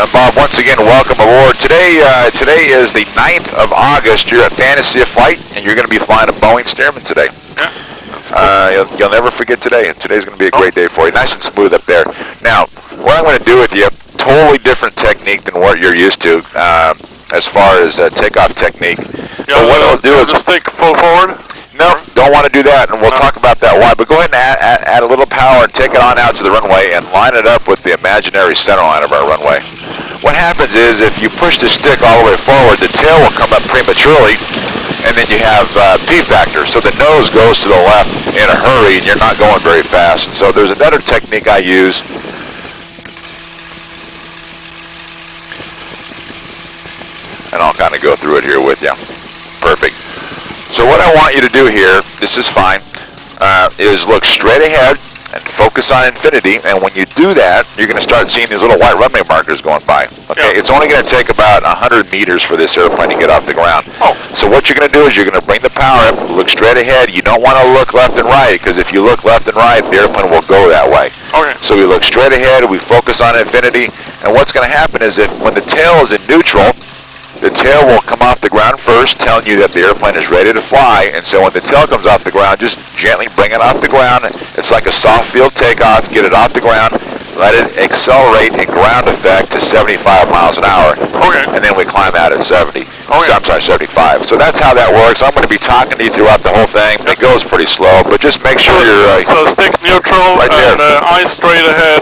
Bob, once again, welcome aboard. Today is the 9th of August. You're at Fantasy of Flight, and you're going to be flying a Boeing Stearman today. Yeah. You'll never forget today. Today's going to be a great day for you. Nice and smooth up there. Now, what I'm going to do with you, totally different technique than what you're used to as far as takeoff technique. Yeah, but what I'll do is just think full forward. No, don't want to do that, and we'll talk about that why. But go ahead and add a little power and take it on out to the runway and line it up with the imaginary center line of our runway. What happens is if you push the stick all the way forward, the tail will come up prematurely, and then you have P factor. So the nose goes to the left in a hurry, and you're not going very fast. So there's another technique I use. And I'll kind of go through it here with you. Perfect. So what I want you to do here, this is fine, is look straight ahead and focus on infinity. And when you do that, you're going to start seeing these little white runway markers going by. Okay, yeah. It's only going to take about 100 meters for this airplane to get off the ground. Oh. So what you're going to do is you're going to bring the power up, look straight ahead. You don't want to look left and right, because if you look left and right, the airplane will go that way. Okay. So we look straight ahead, we focus on infinity, and what's going to happen is if when the tail is in neutral, the tail will come off the ground first, telling you that the airplane is ready to fly. And so when the tail comes off the ground, just gently bring it off the ground. It's like a soft field takeoff. Get it off the ground. Let it accelerate in ground effect to 75 miles an hour. Okay. And then we climb out at 70. Okay. So, I'm sorry, 75. So that's how that works. I'm going to be talking to you throughout the whole thing. It goes pretty slow, but just make sure you're... So stick neutral right and eyes straight ahead.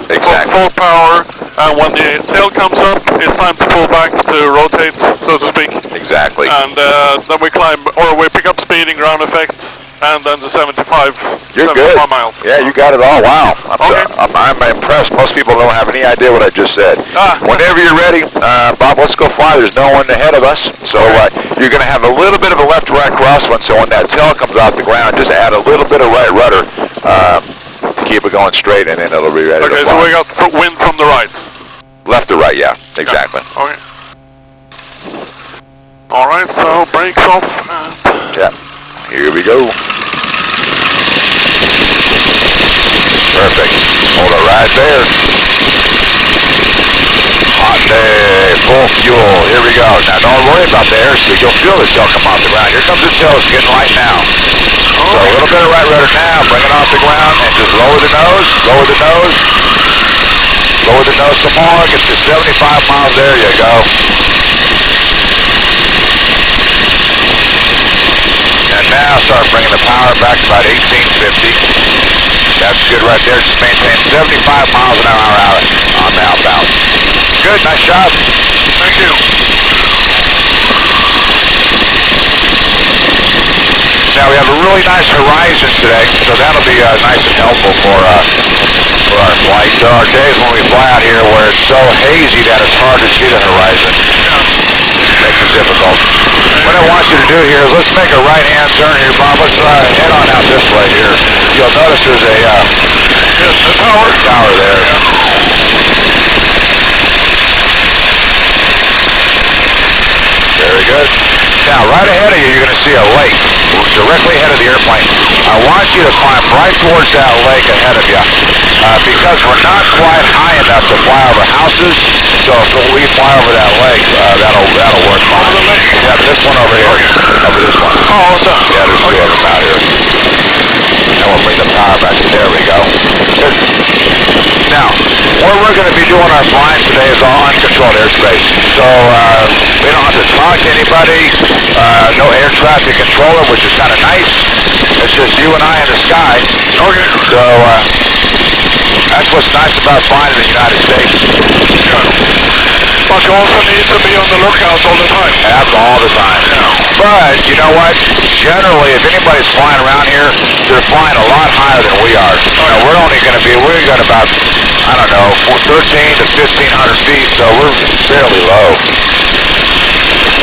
Exactly. Full power. And when the tail comes up, it's time to pull back to rotate, so to speak. Exactly. And then we climb, or we pick up speed in ground effect, and then the 75 miles. Yeah, you got it all. Wow. Okay. I'm impressed. Most people don't have any idea what I just said. Whenever you're ready, Bob, let's go fly. There's no one ahead of us. So you're going to have a little bit of a left-to-right crosswind, so when that tail comes off the ground, just add a little bit of right rudder to keep it going straight, and then it'll be ready to fly. Okay, so we got wind from the right. Left to right, yeah, exactly. Yeah. Okay. All right, so brakes off. Yeah, here we go. Perfect. Hold it right there. Hot day, full fuel. Here we go. Now don't worry about the airspeed. You'll feel the tail come off the ground. Here comes the tail. It's getting light now. So a little bit of right rudder now. Bring it off the ground and just lower the nose. Lower the nose. Lower the nose some more, get to 75 miles, there you go. And now start bringing the power back to about 1850. That's good right there, just maintain 75 miles an hour out on the outbound. Good, nice job. Thank you. Now we have a really nice horizon today, so that'll be nice and helpful for our flight. There are days when we fly out here where it's so hazy that it's hard to see the horizon. Makes it difficult. What I want you to do here is let's make a right-hand turn here, Bob. Let's head on out this way here. You'll notice there's a tower there. Very good. Now, right ahead of you, you're going to see a lake directly ahead of the airplane. I want you to climb right towards that lake ahead of you because we're not quite high enough to fly over houses. So if we fly over that lake, that'll work fine. Yeah, this one over here. Over this one. Oh, awesome. Yeah, there's two of them out here. And we'll bring the power back. There we go. Good. Now, where we're going to be doing our flying today is all uncontrolled airspace. So we don't have to talk to anybody. No air traffic controller, which is kind of nice. It's just you and I in the sky. Okay. So that's what's nice about flying in the United States. But you also need to be on the lookout all the time. All the time. Yeah. But you know what? Generally, if anybody's flying around here, they're flying a lot higher than we are. We're only going to be, we've got about, I don't know, 13 to 1,500 feet, so we're fairly low.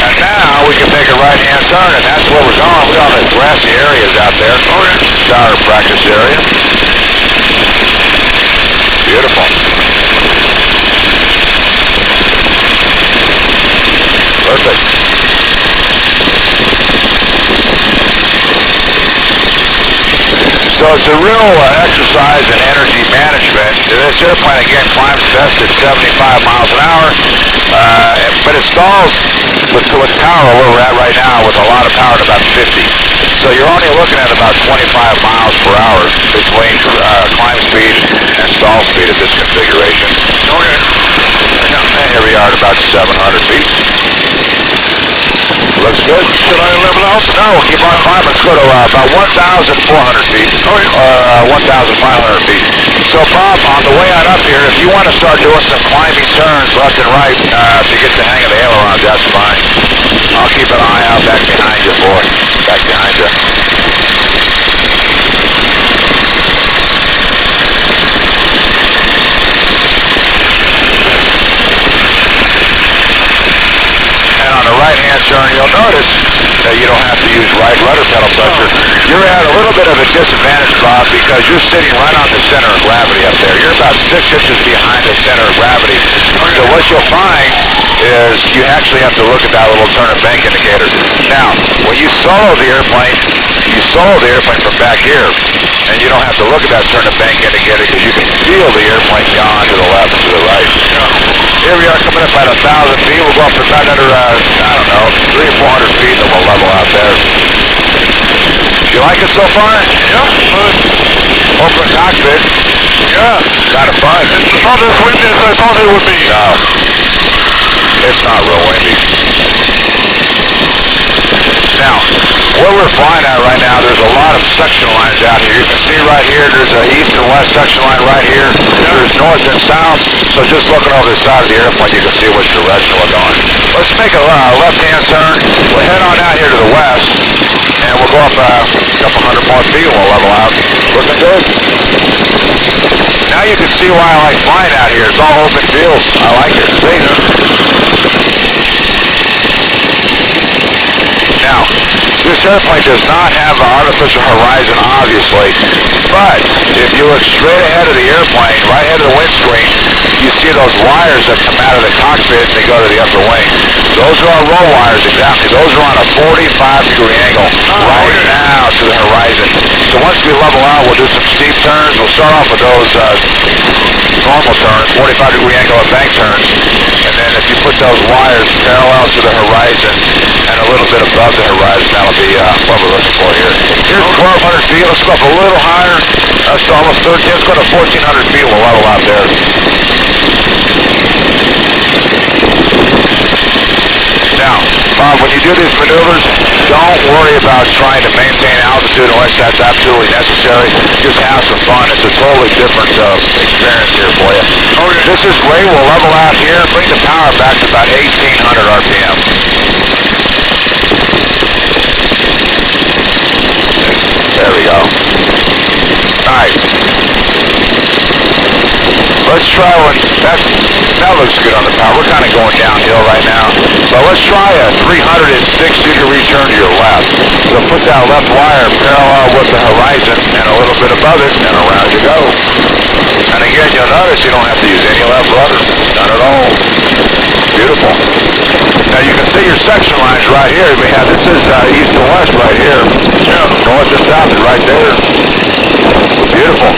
And now we can make a right-hand turn, and that's where we're going. We got all the grassy areas out there. It's our practice area. Beautiful. Perfect. So it's a real exercise in energy management. This airplane, again, climbs best at 75 miles an hour, but it stalls with power where we're at right now with a lot of power at about 50. So you're only looking at about 25 miles per hour between climb speed and stall speed at this configuration. Okay. And here we are at about 700 feet. Looks good. Should I level out? No, we'll keep on climbing. Let's go to about 1,400 feet, or 1,500 feet. So, Bob, on the way on up here, if you want to start doing some climbing turns left and right to get the hang of the aileron, that's fine. I'll keep an eye out back behind you, boy. Back behind you. Right-hand turn, you'll notice that you don't have to use right rudder pedal pressure. You're at a little bit of a disadvantage, Bob, because you're sitting right on the center of gravity up there. You're about 6 inches behind the center of gravity. So what you'll find is you actually have to look at that little turn and bank indicator. Now, when you solo the airplane from back here, and you don't have to look at that turn and bank indicator because you can feel the airplane gone to the left and to the right. Here we are coming up at 1,000 feet. We'll go up to about another, I don't know, 300 or 400 feet, and we'll level out there. You like it so far? Yeah. Open cockpit. Yeah. Kind of fun. It's not as windy as I thought it would be. No. It's not real windy. Now, where we're flying at right now, there's a lot of section lines out here. You can see right here, there's an east and west section line right here. There's north and south. So just looking over the side of the airplane, you can see which direction we're going. Let's make a left-hand turn. We'll head on out here to the west, and we'll go up a couple hundred more feet and we'll level out. Looking good. Now you can see why I like flying out here. It's all open fields. I like it. See? Now, this airplane does not have an artificial horizon, obviously, but if you look straight ahead of the airplane, right ahead of the windscreen, you see those wires that come out of the cockpit and they go to the upper wing. Those are our roll wires, exactly. Those are on a 45-degree angle right now to the horizon. So once we level out, we'll do some steep turns. We'll start off with those normal turns, 45-degree angle of bank turns, and then if you put those wires parallel to the horizon and a little bit above the horizon, that'll be what we're looking for here. Here's 1,200 feet. Let's go up a little higher. That's almost 13. Let's go to 1,400 feet. We'll level out there. Now, Bob, when you do these maneuvers, don't worry about trying to maintain altitude unless that's absolutely necessary. Just have some fun. It's a totally different experience here for you. This is great. We'll level out here. Bring the power back to about 1,800 RPM. There we go. Nice. Let's try one. That looks good on the power. We're kind of going downhill right now. But let's try a 360-degree turn to your left. So put that left wire parallel with the horizon and a little bit above it, and around you go. And again, you'll notice you don't have to use any left rudder. None at all. Beautiful. Now you can see your section lines right here. We have this is east and west right here. Yeah. North and south is right there. Beautiful.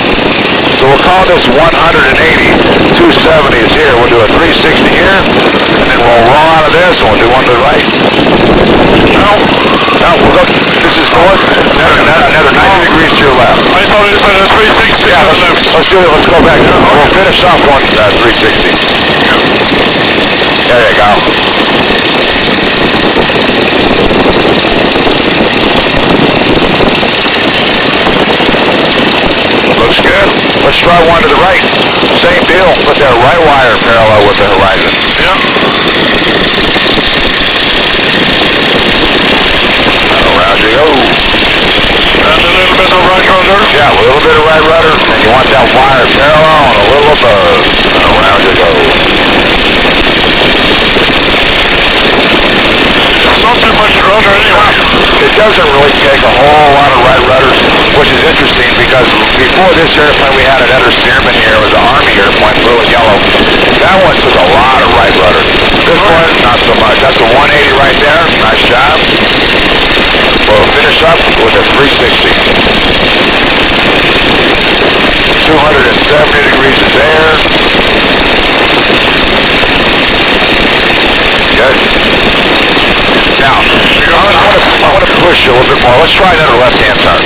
So we'll call this 180. 270 is here. We'll do a 360 here, and then we'll roll out of this, and we'll do one to the right. No, we'll go. This is north. Another 90 degrees to your left. I thought it was a 360. Yeah, let's do it. Let's go back. We'll finish off one 360. There you go. Looks good. Let's try one to the right. Same deal. Put that right wire parallel with the horizon. Yeah. And around you go. And a little bit of right rudder. Yeah, a little bit of right rudder. And you want that wire parallel and a little above. And around you go. It's not too much rudder anyway. It doesn't really take a whole lot of right rudder, which is interesting because before this airplane we had another Stearman here. It was an Army airplane, blue and yellow. That one took a lot of right rudder. This one, not so much. That's a 180 right there. Nice job. We'll finish up with a 360. 70 degrees is there. Good. Now, I want to push you a little bit more. Let's try another left-hand turn.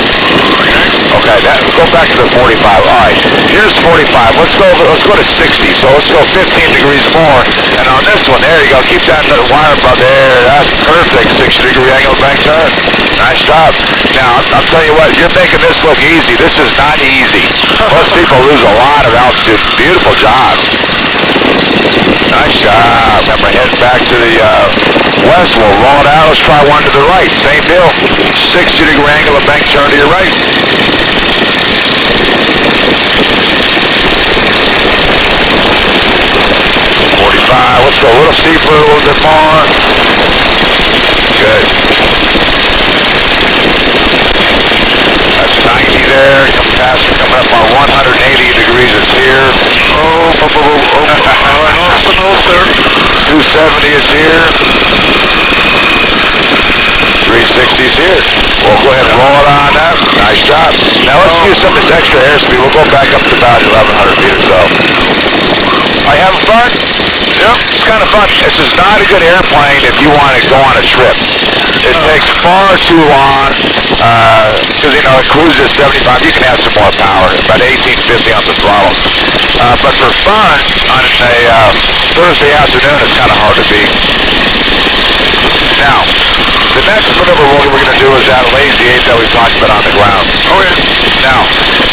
Okay, go back to the 45. All right, here's 45. Let's go to 60. So let's go 15 degrees more. And on this one, there you go. Keep that wire above there. That's perfect. 60-degree angle bank turn. Nice job. Now, I'll tell you what, you're making this look easy. This is not easy. Most people lose a lot of altitude. Beautiful job. Nice job. Remember, heading back to the west. We'll roll it out. Let's try one to the right. Same deal. 60-degree angle of bank turn to your right. 45. Let's go a little steeper, a little bit more. Good. That's 90 there. Come past, coming up on 180 degrees is here. Oh, lost the nose there. 270 is here. 360 is here. We'll go ahead and roll it on up. Nice job. Now let's use some of this extra airspeed. We'll go back up to about 1,100 feet or so. Are you having fun? Yep. It's kind of fun. This is not a good airplane if you want to go on a trip. It takes far too long because, you know, it cruises at 75. You can have some more power, about 1850 on the throttle. But for fun, on a Thursday afternoon, it's kind of hard to beat. Now, the next maneuver we're going to do is that lazy 8 that we talked about on the ground. Okay. Now,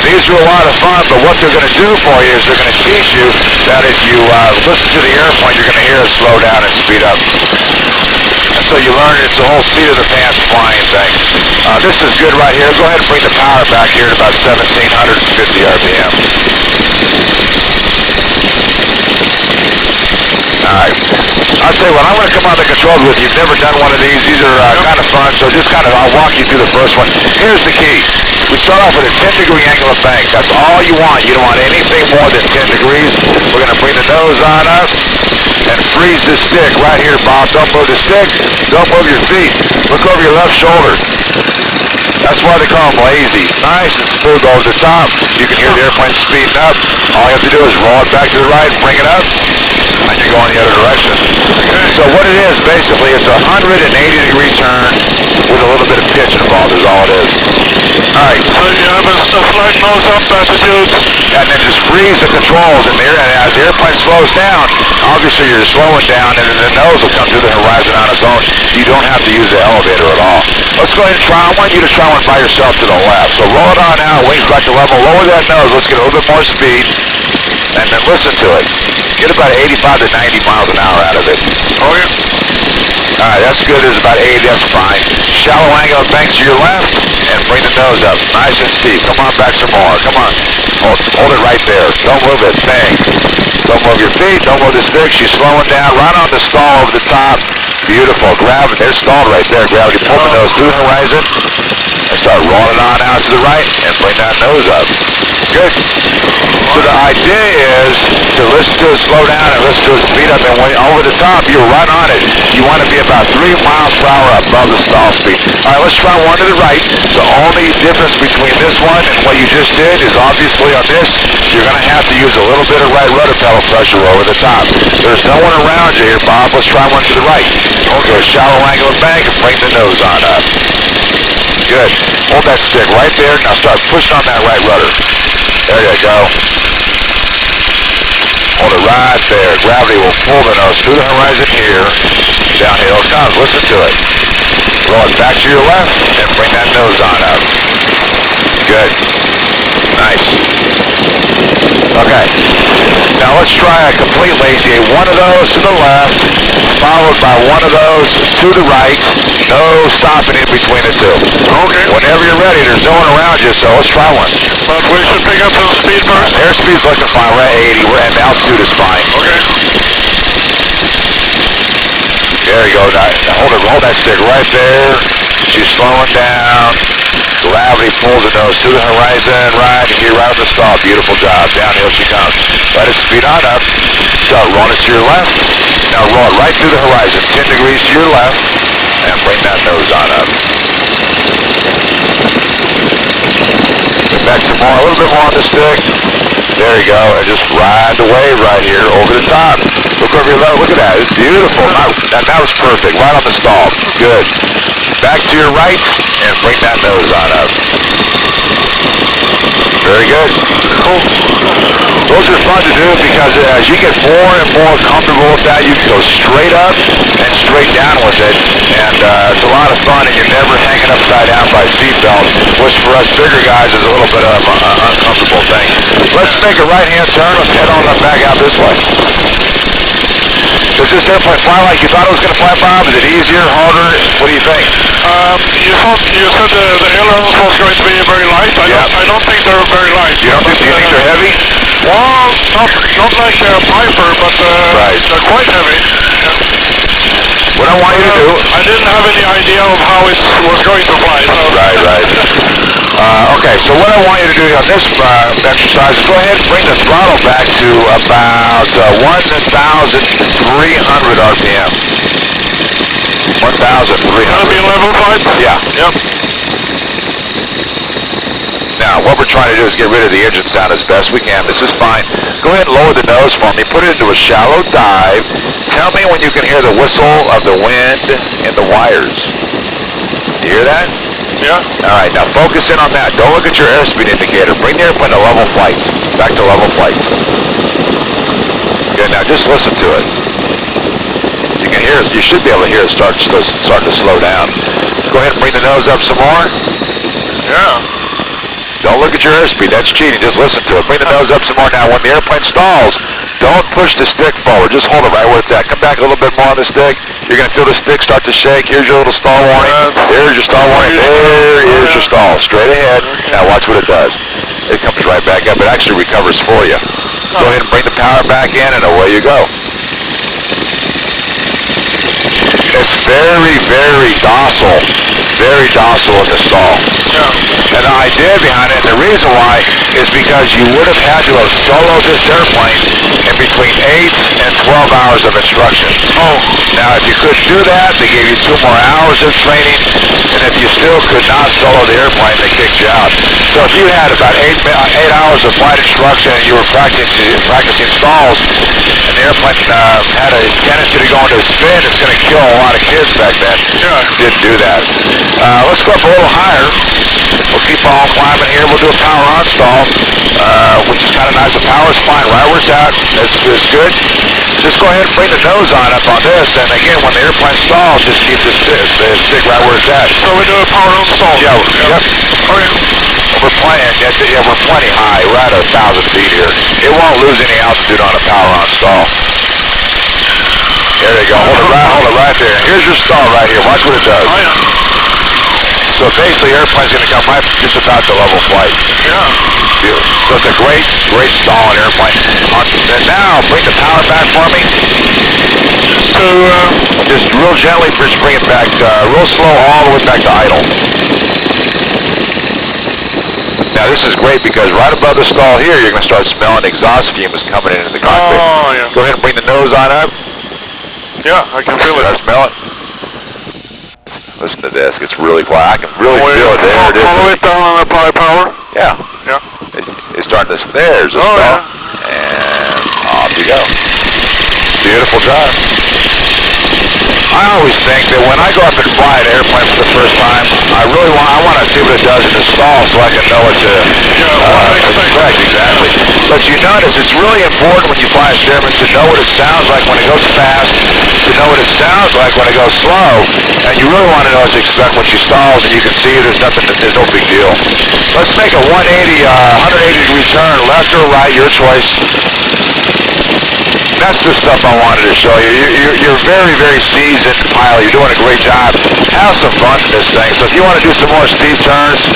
these are a lot of fun, but what they're going to do for you is they're going to teach you that if you listen to the airplane, you're going to hear it slow down and speed up. And so you learn it's the whole seat of the pants flying thing. This is good right here. Go ahead and bring the power back here to about 1,750 RPM. Alright. I'll tell you what, I'm going to come on the controls with you. You've never done one of these. These are kind of fun, so just kind of, I'll walk you through the first one. Here's the key. We start off with a 10-degree angle of bank. That's all you want. You don't want anything more than 10 degrees. We're going to bring the nose on up and freeze the stick right here, Bob. Don't move the stick. Don't move your feet. Look over your left shoulder. That's why they call them lazy. Nice and smooth over the top. You can hear the airplane speeding up. All you have to do is roll it back to the right, bring it up, and you're going the other direction. So what it is, basically, it's a 180-degree turn with a little bit of pitch involved is all it is. All right. So you have a slight nose-up attitude. And then just freeze the controls in there, and as the airplane slows down, obviously you're slowing down, and then the nose will come through the horizon on its own. You don't have to use the elevator at all. Let's go ahead and try. I want you to try one by yourself to the left. So roll it on out, wings back to level, lower that nose. Let's get a little bit more speed, and then listen to it. Get about 85 to 90 miles an hour out of it. Oh, yeah. All right, that's good. There's about 80. That's fine. Shallow angle of bank to your left, and bring the nose up. Nice and steep. Come on back some more. Come on. Hold it right there. Don't move it. Bang. Don't move your feet. Don't move the stick. She's slowing down. Right on the stall over the top. Beautiful. Gravity. They're stalled right there. Gravity. Pull the nose through the horizon. And start rolling on out to the right and bring that nose up. Good. So the idea is to listen to it slow down and listen to it speed up, and when over the top, you're right on it. You want to be about 3 miles per hour above the stall speed. All right, let's try one to the right. The only difference between this one and what you just did is obviously on this, you're going to have to use a little bit of right rudder pedal pressure over the top. There's no one around you here, Bob. Let's try one to the right. Okay, a shallow angle of bank and bring the nose on up. Good. Hold that stick right there. Now start pushing on that right rudder. There you go. Hold it right there. Gravity will pull the nose through the horizon here. Downhill it comes. Listen to it. Roll it back to your left and bring that nose on up. Good. Nice. Okay. Now let's try a complete lazy eight. One of those to the left, followed by one of those to the right. No stopping in between the two. Okay. Whenever you're ready, there's no one around you, so let's try one. But we should pick up some speed first. Airspeed's looking fine. We're at 80. And altitude is fine. Okay. There you go. Now, hold that stick right there. She's slowing down. Gravity pulls the nose to the horizon, right here, right on the stall. Beautiful job. Downhill she comes. Let it speed on up. Start rolling it to your left. Now roll it right through the horizon, 10 degrees to your left, and bring that nose on up. Get back some more, a little bit more on the stick. There you go. And just ride the wave right here over the top. Look over your low. Look at that. It's beautiful. That was perfect. Right on the stall. Good. Back to your right and bring that nose on up. Very good. Cool. Those are fun to do because as you get more and more comfortable with that, you can go straight up and straight down with it. And it's a lot of fun, and you're never hanging upside down by seatbelt, which for us bigger guys is a little bit of an uncomfortable thing. Let's make a right-hand turn. Let's head on up back out this way. Does this airplane fly like you thought it was going to fly, Bob? Is it easier, harder? What do you think? You said the ailerons was going to be very light. I don't think they're very light. Do you think they're heavy? Well, not like a Piper, but they're quite heavy. Yeah. What I want you to do... I didn't have any idea of how it was going to fly. So. Right. Okay, so what I want you to do on this exercise is go ahead and bring the throttle back to about 1,300 RPM. 1,300. That'll be level flight? Yeah. Yep. Now, what we're trying to do is get rid of the engine sound as best we can. This is fine. Go ahead and lower the nose for me. Put it into a shallow dive. Tell me when you can hear the whistle of the wind in the wires. You hear that? Yeah. All right, now focus in on that. Don't look at your airspeed indicator. Bring the airplane to level flight. Back to level flight. Good, now just listen to it. You can hear it. You should be able to hear it start to slow down. Go ahead and bring the nose up some more. Yeah. Don't look at your airspeed. That's cheating. Just listen to it. Bring the nose up some more. Now, when the airplane stalls, don't push the stick forward. Just hold it right where it's at. Come back a little bit more on the stick. You're going to feel the stick start to shake. Here's your little stall warning. There's your stall warning. There is your stall. Straight ahead. Now, watch what it does. It comes right back up. It actually recovers for you. Go ahead and bring the power back in, and away you go. It's very, very docile. Very docile in the stall. Yeah. And the idea behind it, and the reason why, is because you would have had to have soloed this airplane in between 8 and 12 hours of instruction. Oh. Now, if you couldn't do that, they gave you 2 more hours of training, and if you still could not solo the airplane, they kicked you out. So if you had about 8 hours of flight instruction and you were practicing stalls, and the airplane had a tendency to go into a spin, it's going to kill a lot of kids back then. Yeah. Didn't do that. Let's go up a little higher. We'll keep on climbing here. We'll do a power on stall, which is kind of nice. The power's fine right where it's at. That's good. Just go ahead and bring the nose on up on this, and again, when the airplane stalls, just keep the stick right where it's at. So we do a power on stall? Yeah. Yep. Okay. We're plenty high. We're at 1,000 feet here. It won't lose any altitude on a power on stall. There you go. Hold it right there. Here's your stall right here. Watch what it does. Oh, yeah. So basically, the airplane's going to come right just about to level flight. Yeah. Beautiful. So it's a great stalling airplane. And now, bring the power back for me. So, just real gently, just bring it back, real slow, all the way back to idle. Now, this is great because right above the stall here, you're going to start smelling exhaust fumes coming into the cockpit. Oh, yeah. Go ahead and bring the nose on up. Yeah, I can feel it. I smell it. Listen to this. It's really quiet. I can really feel it. There it is. All the way down on apply power? Yeah. Yeah. It's starting to... There's the stall. Yeah. And off you go. Beautiful drive. I always think that when I go up and fly an airplane for the first time, I want to see what it does in the stall so I can know what to expect. Exactly. But you notice it's really important when you fly a Stearman to know what it sounds like when it goes fast, to know what it sounds like when it goes slow, and you really want to know what to expect when she stalls, and you can see there's no big deal. Let's make a 180 degree turn, left or right, your choice. That's the stuff I wanted to show you. You're very, very seasoned pilot. You're doing a great job. Have some fun in this thing. So if you want to do some more steep turns,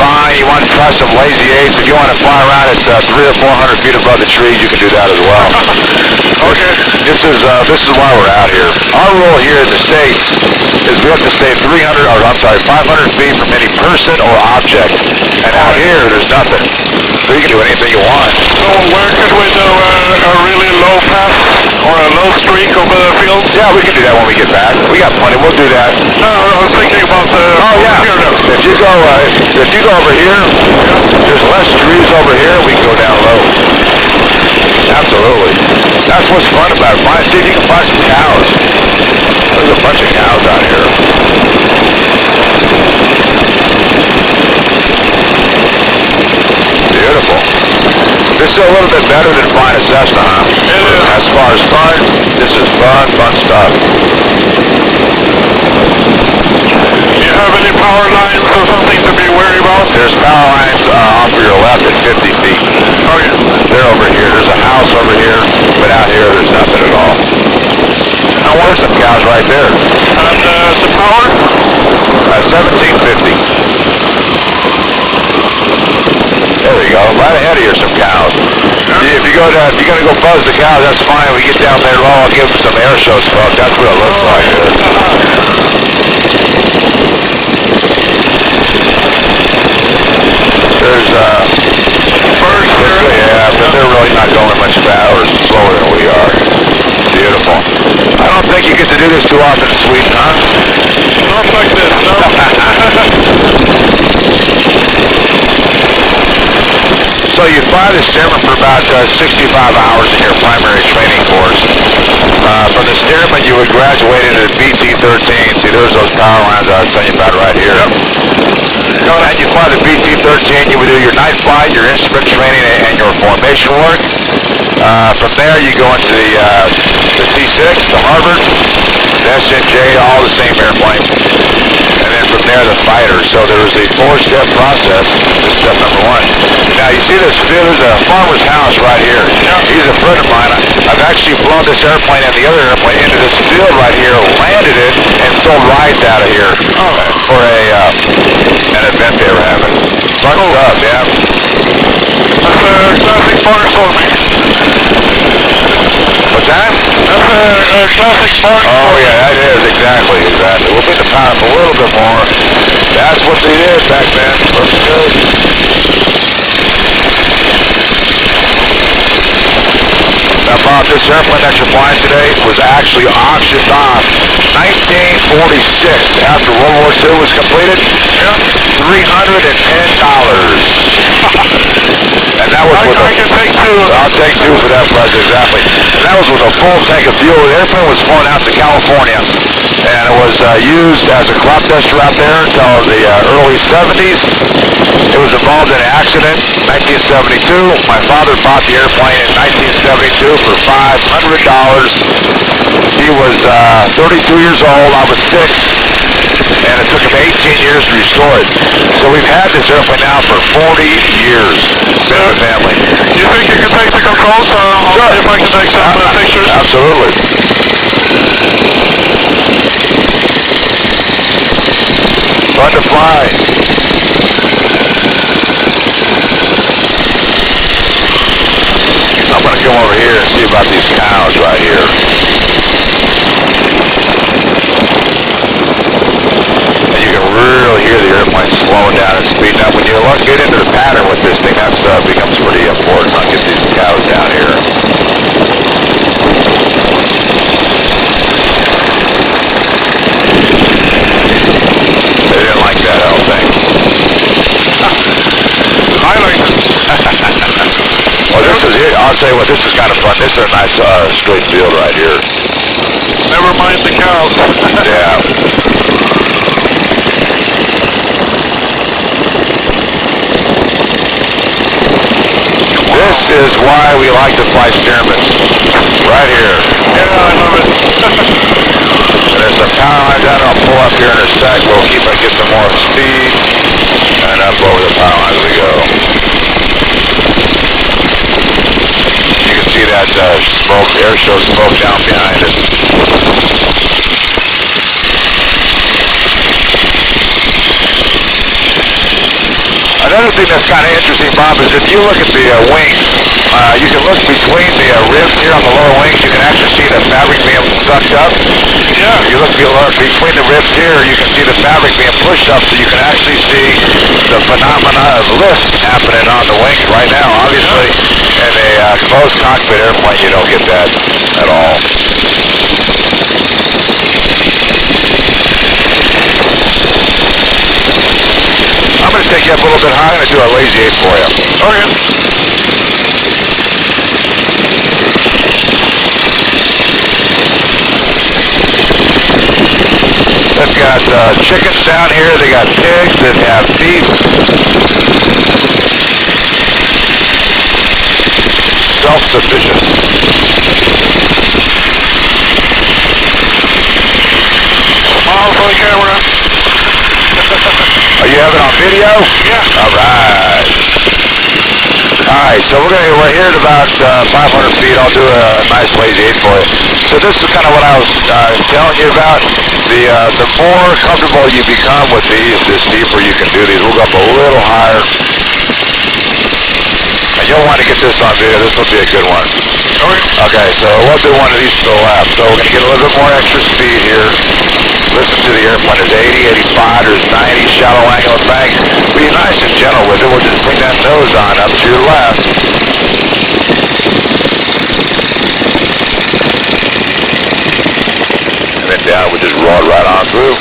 fine. You want to try some lazy eights. If you want to fly around at 300 or 400 feet above the trees, you can do that as well. Okay. This is why we're out here. Our rule here in the States is we have to stay 500 feet from any person or object. And out here, there's nothing. So you can do anything you want. So where could we do a really low pass or a low streak over the field? Yeah, we can do that when we get back. We got plenty. We'll do that. No, I was thinking about the... Oh, yeah. If you go over here, there's less trees over here. We can go down low. Absolutely. That's what's fun about it. See if you can find some cows. There's a bunch of cows out here. Beautiful. This is a little bit better than flying a Cessna, huh? It is. As far as fun, this is fun stuff. Do you have any power lines or something to be worried about? There's power lines off of your left at 50 feet. Oh, yeah. They're over here. There's a house over here, but out here there's nothing at all. Now there's some cows right there. And the power? 1750. There we go. Right ahead of you are some cows. If you're gonna go buzz the cows, that's fine. We get down there low, I'll give them some air show smoke. That's what it looks like. There's First, yeah, but they're really not going much faster or slower than we are. Beautiful. I don't think you get to do this too often in Sweden, huh? not like this, no. So you fly the Stearman for about 65 hours in your primary training course. From the Stearman, you would graduate into the BT-13. See, there's those power lines I was telling you about right here. And you fly the BT-13, you would do your night flight, your instrument training, and your formation work. From there, you go into the T-6, the Harvard, the SNJ, all the same airplane. And then from there, the fighter. So there was a 4-step process. This is step number 1. Now, you see this field? There's a farmer's house right here. He's a friend of mine. I've actually flown this airplane and the other airplane into this field right here, landed it, and sold rides out of here for an event they were having. Fun stuff, yeah. That's a classic barnstorming. What's that? That's a classic barnstorming. Oh, yeah, that is. Exactly. We'll get the power up a little bit more. That's what they did back then. Looks good. Now, Bob, this airplane that you're flying today was actually auctioned off 1946 after World War II was completed. $310. And that was with I can take two. I'll take two for that price, exactly. And that was with a full tank of fuel. The airplane was flown out to California, and it was used as a crop duster out there until the early 70s. It was involved in an accident in 1972. My father bought the airplane in 1972 for $500. He was 32 years old. I was 6. And it took him 18 years to restore it. So we've had this airplane now for 40 years. Been with family. Do you think you can take the controls? I'll see if I can take some pictures. Absolutely. Fun to fly. I'm going to come over here and see about these cows right here. And you can really hear the airplane slowing down and speeding up. When you get into the pattern with this thing, that becomes pretty important. I'll get these cows down here. They didn't like that, I don't think. I like it. Well, this is it. I'll tell you what, this is kind of fun. This is a nice straight field right here. Never mind the cows. Yeah. This is why we like to fly Stearmans. Right here. Yeah, I love it. There's some power lines out. I'll pull up here in a sec. We'll get some more speed. And up over the power lines we go. You can see that smoke, air show smoke down behind it. Another thing that's kind of interesting, Bob, is if you look at the wings, you can look between the ribs here on the lower wings. You can actually see the fabric being sucked up. Yeah. If you look between the ribs here, you can see the fabric being pushed up, so you can actually see the phenomena of lift happening on the wings right now. Obviously, in a closed cockpit airplane, you don't get that at all. lazy 8 for you. Okay. They've got chickens down here. They got pigs. They have beef. Self-sufficient. Smile for the camera. Are you having it on video? Yeah. All right. All right, so we're here at about 500 feet. I'll do a nice lazy 8 for you. So this is kind of what I was telling you about. The more comfortable you become with these, the steeper you can do these. We'll go up a little higher. And you'll want to get this on video. This will be a good one. Okay, so we'll do one of these to the left. So we're going to get a little bit more extra speed here. Listen to the airplane. There's 80, 85, there's 90, shallow angle bank. Be nice and gentle with it. We'll just bring that nose on up to your left. And then down, we just roll it right on through.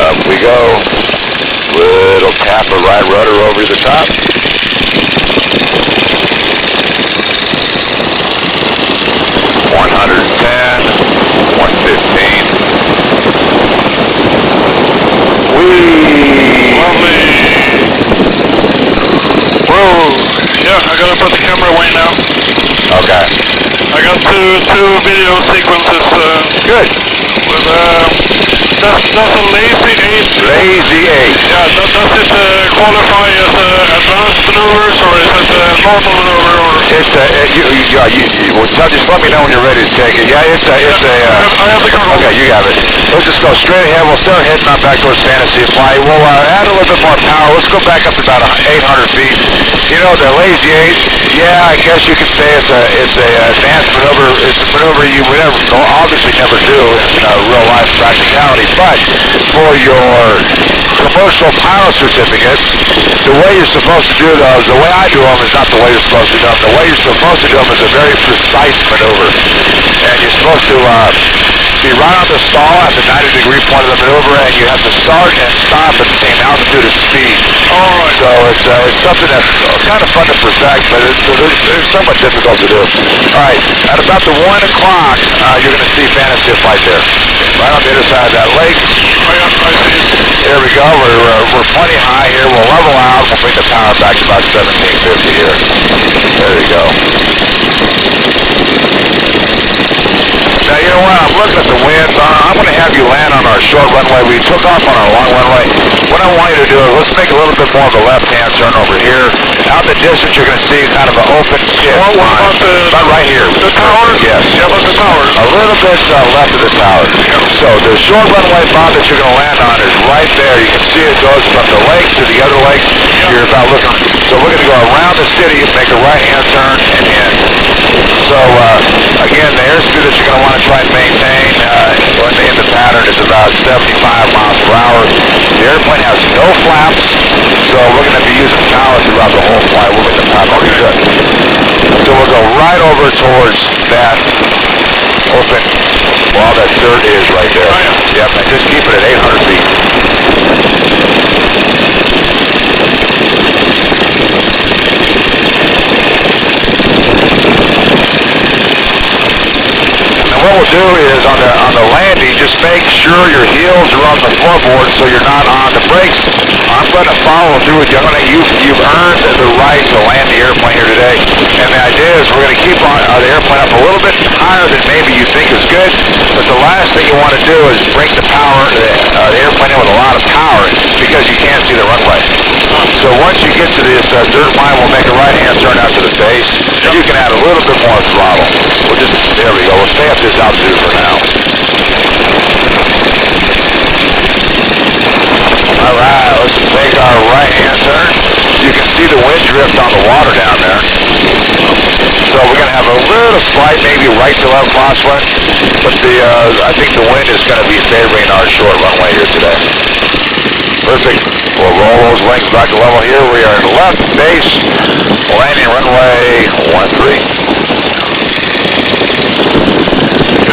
Up we go. Little tap of right rudder over the top. I gotta put the camera away now. Okay. I got two video sequences. Good. With that's a lazy 8. Lazy 8. Yeah. Does it qualify as advanced maneuvers or is it normal maneuver? Or? It's just let me know when you're ready to take it. Yeah, it's a. I have the control. Okay, you have it. Let's just go straight ahead. We'll start heading up back towards Fantasy Flight. We'll add a little bit more power. Let's go back up to about 800 feet. You know, the lazy 8. Yeah, I guess you could say it's a advanced maneuver. It's a maneuver you would obviously never do in real life practicality. But for your commercial pilot certificate, the way you're supposed to do those, the way I do them is not the way you're supposed to do them. The way you're supposed to do them is a very precise maneuver. And you're supposed to be right on the stall at the 90-degree point of the maneuver, and you have to start and stop at the same altitude and speed. Alright. So it's something that's kind of fun to perfect, but it's somewhat difficult to do. Alright, at about the 1 o'clock, you're going to see Fantasy Flight there. Right on the other side of that lake. I see. There we go. We're plenty high here. We'll level out. We'll bring the power back to about 1750 here. There you go. Now, you know what? I'm looking at the wind. I'm going to have you land on our short runway. We took off on our long runway. What I want you to do is let's make a little bit more of a left-hand turn over here. Out in the distance, you're going to see kind of an open pit. What about right here. The tower? Yes. Yeah, about the tower. A little bit left of the tower. So the short runway bob that you're going to land on is right there. You can see it goes from the lake to the other lake. You're about looking. So we're going to go around the city, make a right-hand turn, and in. So again, the airspeed that you're going to want to try and maintain in the pattern is about 75 miles per hour. The airplane has no flaps, so we're going to be using power throughout the whole flight. We'll make the power pretty good. So we'll go right over towards that open. Well, that dirt is right there. Oh, yeah. Yep, and just keep it at 800 feet. What we'll do is on the landing, just make sure your heels are on the floorboard so you're not on the brakes. I'm going to follow through with you. You've earned the right to land the airplane here today. And the idea is we're going to keep the airplane up a little bit higher than maybe you think is good. But the last thing you want to do is bring the airplane in with a lot of power because you can't see the runway. So once you get to this dirt line, we'll make a right-hand turn out to the base. And you can add a little bit more throttle. There we go. We'll stay at this altitude for now. All right, let's make our right-hand turn. You can see the wind drift on the water down there. So we're going to have a little slight, maybe right to left crosswind, but I think the wind is going to be favoring our short runway here today. Perfect. We'll roll those wings back to level here. We are in left base, landing runway 13.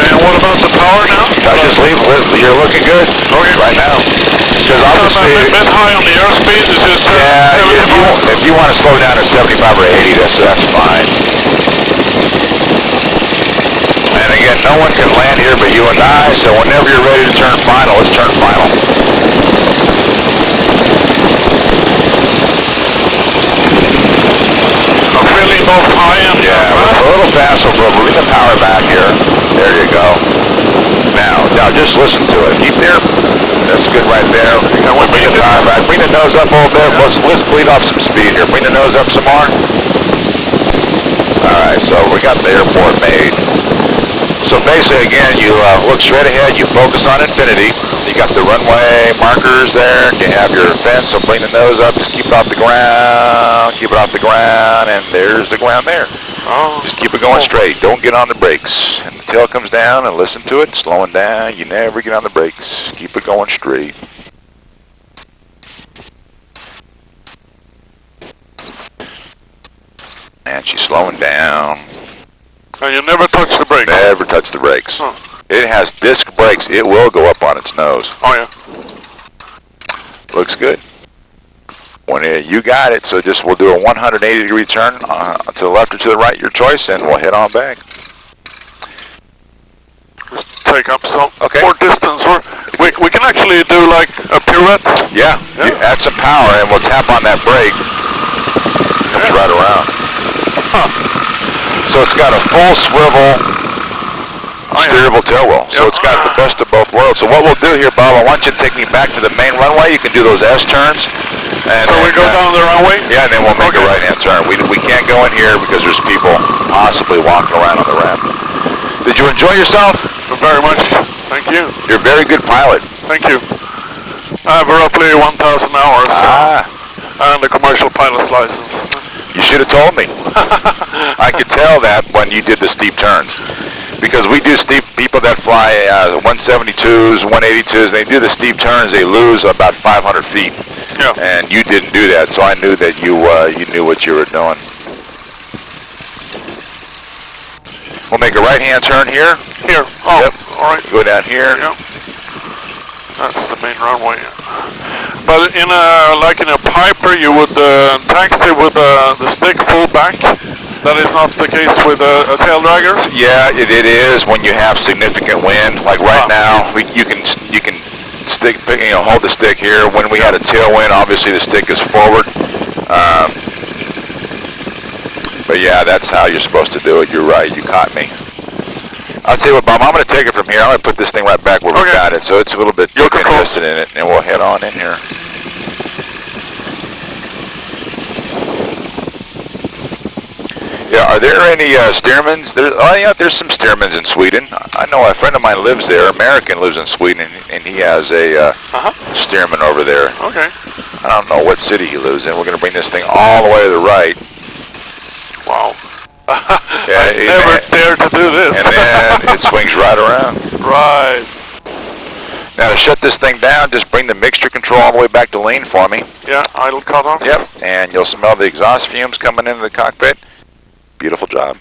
And what about the power now? I just leave it with, you're looking good right now. Because obviously, a bit high on the airspeed. It's just yeah, if you want to slow down to 75 or 80, that's fine. And again, no one can land here but you and I, so whenever you're ready to turn final, let's turn final. I'm feeling both high and a little fast, so we'll bring the power back here. There you go. Now just listen to it. Keep there. That's good right there. And we'll bring the power back. Bring the nose up a little bit. Let's bleed off some speed here. Bring the nose up some more. Alright, so we got the airport made. So basically, again, you look straight ahead, you focus on infinity. You got the runway markers there, and you have your fence, so bring the nose up, just keep it off the ground, keep it off the ground, and there's the ground there. Just keep it going straight. Don't get on the brakes. And the tail comes down, and listen to it, slowing down. You never get on the brakes. Keep it going straight. And she's slowing down. And you never touch the brakes? Never touch the brakes. Huh. It has disc brakes. It will go up on its nose. Oh, yeah. Looks good. You got it, so we'll do a 180-degree turn to the left or to the right, your choice, and we'll head on back. Just take up some more distance. We can actually do like a pirouette. Yeah. You add some power, and we'll tap on that brake. Comes right around. So it's got a full swivel, steerable tail wheel. So it's got the best of both worlds. So what we'll do here, Bob, I want you to take me back to the main runway. You can do those S turns. And so we go down the runway? Yeah, and then we'll make a right-hand turn. We can't go in here because there's people possibly walking around on the ramp. Did you enjoy yourself? Very much. Thank you. You're a very good pilot. Thank you. I have roughly 1,000 hours. And a commercial pilot's license. You should have told me. I could tell that when you did the steep turns. Because we do steep, people that fly 172s, 182s, they do the steep turns, they lose about 500 feet. Yeah. And you didn't do that, so I knew that you knew what you were doing. We'll make a right-hand turn here. Here. Oh, yep. All right. Go down here. Yep. That's the main runway. But in a Piper, you would taxi with the stick full back. That is not the case with a tail dragger. Yeah, it is when you have significant wind. Like right now, you can stick, hold the stick here. When we had a tailwind, obviously the stick is forward. But yeah, that's how you're supposed to do it. You're right. You caught me. I'll tell you what, Bob, I'm going to take it from here. I'm going to put this thing right back where we got it. So it's a little bit interested in it, and we'll head on in here. Yeah, are there any Stearmans? There's some Stearmans in Sweden. I know a friend of mine lives there. American lives in Sweden, and he has a Stearman over there. Okay. I don't know what city he lives in. We're going to bring this thing all the way to the right. Wow. Yeah, I never dared to do this. And then it swings right around. Right. Now to shut this thing down, just bring the mixture control all the way back to lean for me. Yeah, idle cut off. Yep, and you'll smell the exhaust fumes coming into the cockpit. Beautiful job.